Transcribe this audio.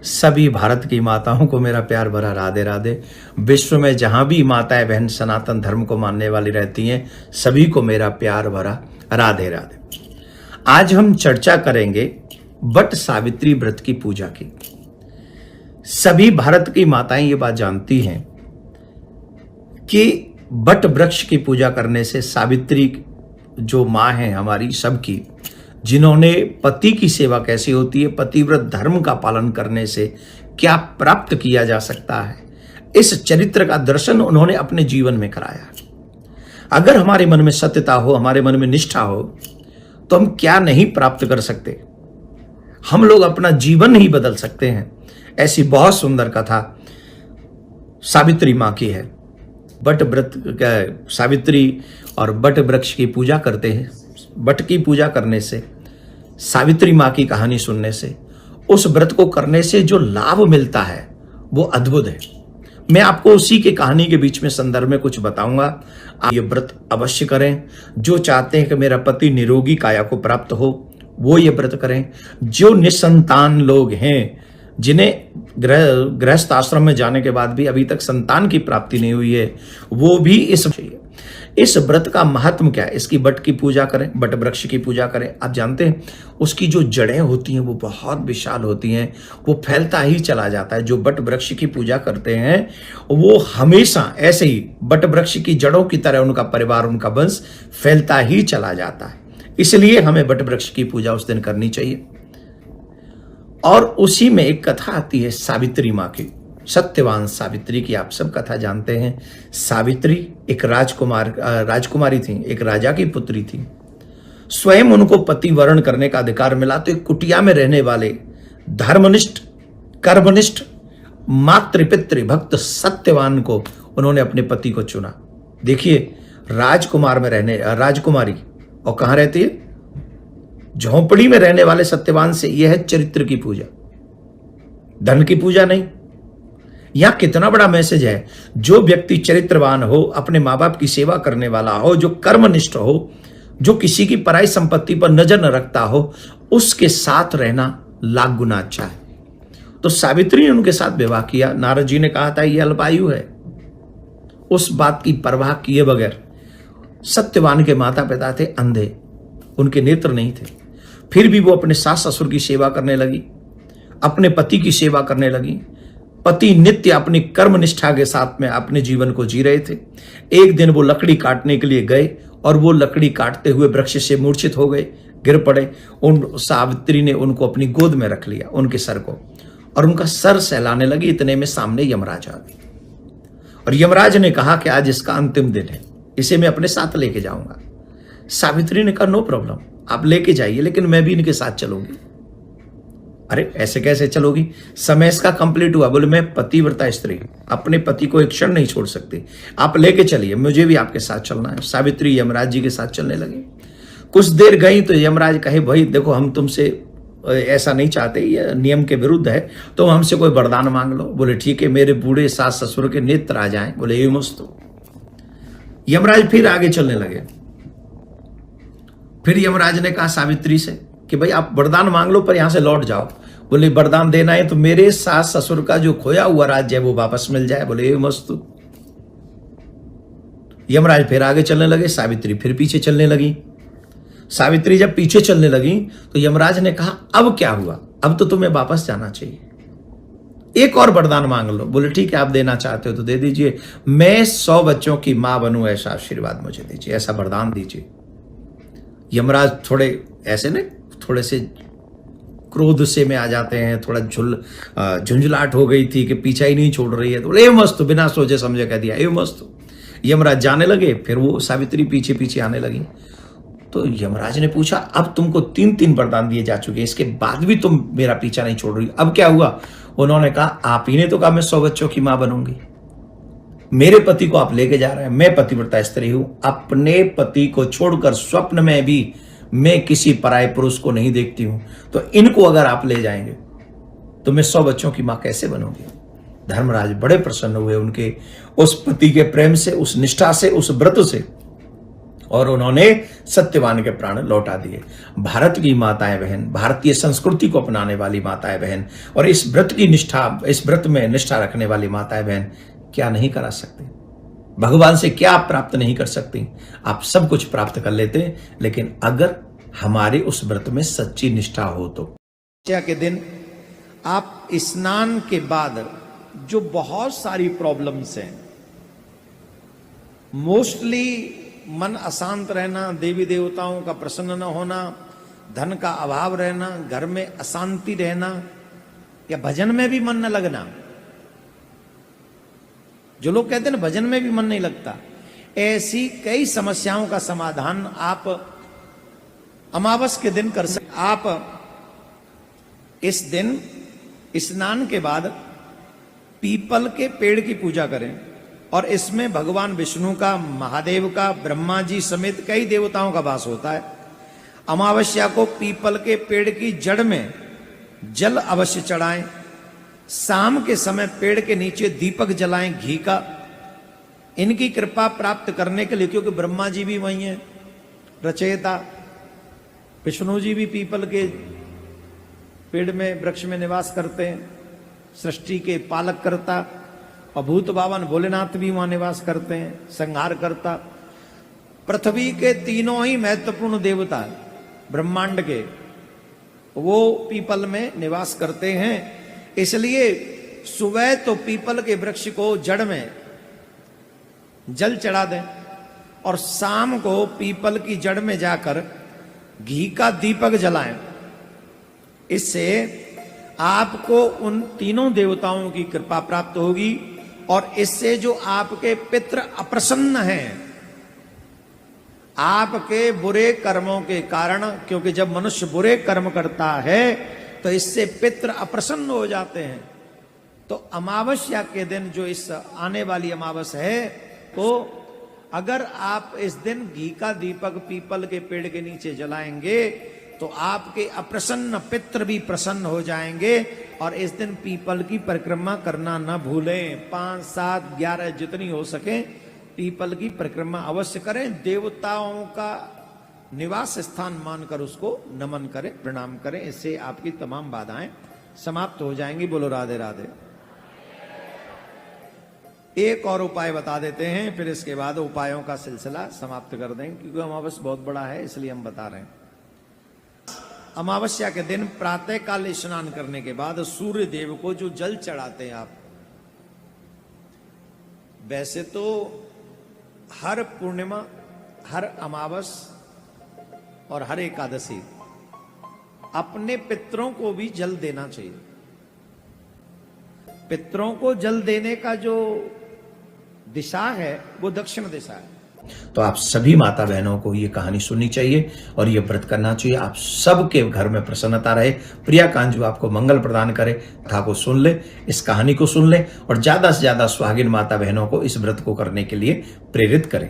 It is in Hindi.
सभी भारत की माताओं को मेरा प्यार भरा राधे राधे। विश्व में जहां भी माताएं बहन सनातन धर्म को मानने वाली रहती हैं, सभी को मेरा प्यार भरा राधे राधे। आज हम चर्चा करेंगे वट सावित्री व्रत की पूजा की। सभी भारत की माताएं ये बात जानती हैं कि वट वृक्ष की पूजा करने से सावित्री जो माँ है हमारी सबकी, जिन्होंने पति की सेवा कैसी होती है, पतिव्रत धर्म का पालन करने से क्या प्राप्त किया जा सकता है, इस चरित्र का दर्शन उन्होंने अपने जीवन में कराया। अगर हमारे मन में सत्यता हो, हमारे मन में निष्ठा हो, तो हम क्या नहीं प्राप्त कर सकते। हम लोग अपना जीवन ही बदल सकते हैं। ऐसी बहुत सुंदर कथा सावित्री माँ की है। वट व्रत सावित्री और वट वृक्ष की पूजा करते हैं। वट की पूजा करने से, सावित्री माँ की कहानी सुनने से, उस व्रत को करने से जो लाभ मिलता है वो अद्भुत है। मैं आपको उसी के कहानी के बीच में संदर्भ में कुछ बताऊंगा। आप ये व्रत अवश्य करें। जो चाहते हैं कि मेरा पति निरोगी काया को प्राप्त हो, वो ये व्रत करें। जो निसंतान लोग हैं, जिन्हें गृहस्थ आश्रम में जाने के बाद भी अभी तक संतान की प्राप्ति नहीं हुई है, वो भी इस व्रत का महत्व क्या है, इसकी वट की पूजा करें, वट वृक्ष की पूजा करें। आप जानते हैं उसकी जो जड़ें होती हैं वो बहुत विशाल होती हैं, वो फैलता ही चला जाता है। जो वट वृक्ष की पूजा करते हैं वो हमेशा ऐसे ही वट वृक्ष की जड़ों की तरह उनका परिवार, उनका वंश फैलता ही चला जाता है। इसलिए हमें वट वृक्ष की पूजा उस दिन करनी चाहिए। और उसी में एक कथा आती है सावित्री माँ की, सत्यवान सावित्री की। आप सब कथा जानते हैं। सावित्री एक राजकुमारी थी, एक राजा की पुत्री थी। स्वयं उनको पति वरण करने का अधिकार मिला तो एक कुटिया में रहने वाले धर्मनिष्ठ, कर्मनिष्ठ, मातृपितृ भक्त सत्यवान को उन्होंने अपने पति को चुना। देखिए, राजकुमारी और कहाँ रहती है, झोंपड़ी में रहने वाले सत्यवान से यह है चरित्र की पूजा, धन की पूजा नहीं। यहां कितना बड़ा मैसेज है। जो व्यक्ति चरित्रवान हो, अपने माँ बाप की सेवा करने वाला हो, जो कर्मनिष्ठ हो, जो किसी की पराई संपत्ति पर नजर न रखता हो, उसके साथ रहना लाख गुना अच्छा है। तो सावित्री ने उनके साथ विवाह किया। नारद जी ने कहा था ये अल्पायु है। उस बात की परवाह किए बगैर, सत्यवान के माता पिता थे अंधे, उनके नेत्र नहीं थे, फिर भी वो अपने सास ससुर की सेवा करने लगी, अपने पति की सेवा करने लगी। पति नित्य अपनी कर्म निष्ठा के साथ में अपने जीवन को जी रहे थे। एक दिन वो लकड़ी काटने के लिए गए और वो लकड़ी काटते हुए वृक्ष से मूर्छित हो गए, गिर पड़े। सावित्री ने उनको अपनी गोद में रख लिया, उनके सर को, और उनका सर सहलाने लगी। इतने में सामने यमराज आ गए और यमराज ने कहा कि आज इसका अंतिम दिन है, इसे मैं अपने साथ लेके जाऊंगा। सावित्री ने कहा नो प्रॉब्लम, आप लेके जाइए, लेकिन मैं भी इनके साथ चलूंगी। अरे ऐसे कैसे चलोगी, समय इसका कंप्लीट हुआ। बोले मैं पतिव्रता स्त्री, अपने पति को एक क्षण नहीं छोड़ सकती, आप लेके चलिए, मुझे भी आपके साथ चलना है। सावित्री यमराज जी के साथ चलने लगी। कुछ देर गई तो यमराज कहे भाई देखो, हम तुमसे ऐसा नहीं चाहते, ये नियम के विरुद्ध है, तो हमसे कोई वरदान मांग लो। बोले ठीक है, मेरे बूढ़े सास ससुर के नेत्र आ जाएं। बोले ये मस्त। यमराज फिर आगे चलने लगे। फिर यमराज ने कहा सावित्री से कि भाई आप वरदान मांग लो पर यहां से लौट जाओ। बोले वरदान देना है तो मेरे सास ससुर का जो खोया हुआ राज्य है वो वापस मिल जाए। बोले ये मस्त। यमराज फिर आगे चलने लगे, सावित्री फिर पीछे चलने लगी। सावित्री जब पीछे चलने लगी तो यमराज ने कहा अब क्या हुआ, अब तो तुम्हें वापस जाना चाहिए, एक और वरदान मांग लो। बोले ठीक है, आप देना चाहते हो तो दे दीजिए, मैं 100 बच्चों की मां बनूं, ऐसा आशीर्वाद मुझे दीजिए, ऐसा वरदान दीजिए। यमराज थोड़े ऐसे ने थोड़े से क्रोध से में आ जाते हैं, थोड़ा झुंझलाहट हो गई थी कि पीछा ही नहीं छोड़ रही है। तो बोले मस्त, बिना सोचे समझे कह दिया ये मस्त। यमराज जाने लगे, फिर वो सावित्री पीछे पीछे आने लगी। तो यमराज ने पूछा अब तुमको 3 वरदान दिए जा चुके हैं, इसके बाद भी तुम मेरा पीछा नहीं छोड़ रही, अब क्या हुआ? उन्होंने कहा आप ही ने तो कहा मैं 100 बच्चों की मां बनूंगी, मेरे पति को आप लेके जा रहे हैं, मैं पतिव्रता स्त्री हूं, अपने पति को छोड़कर स्वप्न में भी मैं किसी पराये पुरुष को नहीं देखती हूं, तो इनको अगर आप ले जाएंगे तो मैं 100 बच्चों की मां कैसे बनूंगी? धर्मराज बड़े प्रसन्न हुए उनके उस पति के प्रेम से, उस निष्ठा से, उस व्रत से। और उन्होंने सत्यवान के प्राण लौटा दिए। भारत की माताएं बहन, भारतीय संस्कृति को अपनाने वाली माताएं बहन और इस व्रत में निष्ठा रखने वाली माताएं बहन क्या नहीं करा सकती? भगवान से क्या आप प्राप्त नहीं कर सकती? आप सब कुछ प्राप्त कर लेते, लेकिन अगर हमारे उस व्रत में सच्ची निष्ठा हो तो। के दिन आप स्नान के बाद जो बहुत सारी प्रॉब्लम्स हैं, मोस्टली मन अशांत रहना, देवी देवताओं का प्रसन्न न होना, धन का अभाव रहना, घर में अशांति रहना, या भजन में भी मन न लगना। जो लोग कहते हैं ना भजन में भी मन नहीं लगता, ऐसी कई समस्याओं का समाधान आप अमावस के दिन कर सकते। आप इस दिन स्नान के बाद पीपल के पेड़ की पूजा करें और इसमें भगवान विष्णु का, महादेव का, ब्रह्मा जी समेत कई देवताओं का वास होता है। अमावस्या को पीपल के पेड़ की जड़ में जल अवश्य चढ़ाएं। शाम के समय पेड़ के नीचे दीपक जलाएं घी का, इनकी कृपा प्राप्त करने के लिए, क्योंकि ब्रह्मा जी भी वही हैं रचयिता, विष्णु जी भी पीपल के पेड़ में, वृक्ष में निवास करते हैं, सृष्टि के पालक करता, और भूत बावन भोलेनाथ भी वहां निवास करते हैं, संहार करता। पृथ्वी के तीनों ही महत्वपूर्ण देवता ब्रह्मांड के, वो पीपल में निवास करते हैं। इसलिए सुबह तो पीपल के वृक्ष को जड़ में जल चढ़ा दें और शाम को पीपल की जड़ में जाकर घी का दीपक जलाएं। इससे आपको उन तीनों देवताओं की कृपा प्राप्त होगी और इससे जो आपके पितृ अप्रसन्न हैं, आपके बुरे कर्मों के कारण, क्योंकि जब मनुष्य बुरे कर्म करता है तो इससे पितृ अप्रसन्न हो जाते हैं। तो अमावस्या के दिन, जो इस आने वाली अमावस है, तो अगर आप इस दिन घी का दीपक पीपल के पेड़ के नीचे जलाएंगे तो आपके अप्रसन्न पितृ भी प्रसन्न हो जाएंगे। और इस दिन पीपल की परिक्रमा करना न भूलें। 5, 7, 11 जितनी हो सके पीपल की परिक्रमा अवश्य करें। देवताओं का निवास स्थान मानकर उसको नमन करें, प्रणाम करें। इससे आपकी तमाम बाधाएं समाप्त हो जाएंगी। बोलो राधे राधे। एक और उपाय बता देते हैं, फिर इसके बाद उपायों का सिलसिला समाप्त कर देंगे, क्योंकि अमावस्या बहुत बड़ा है इसलिए हम बता रहे हैं। अमावस्या के दिन प्रातः काल स्नान करने के बाद सूर्य देव को जो जल चढ़ाते हैं आप, वैसे तो हर पूर्णिमा, हर अमावस और हर एकादशी अपने पितरों को भी जल देना चाहिए। पितरों को जल देने का जो दिशा है वो दक्षिण दिशा है। तो आप सभी माता बहनों को ये कहानी सुननी चाहिए और ये व्रत करना चाहिए। आप सबके घर में प्रसन्नता रहे, प्रिया कांजू आपको मंगल प्रदान करे। कथा को सुन ले, इस कहानी को सुन ले और ज्यादा से ज्यादा सुहागिन माता बहनों को इस व्रत को करने के लिए प्रेरित करें।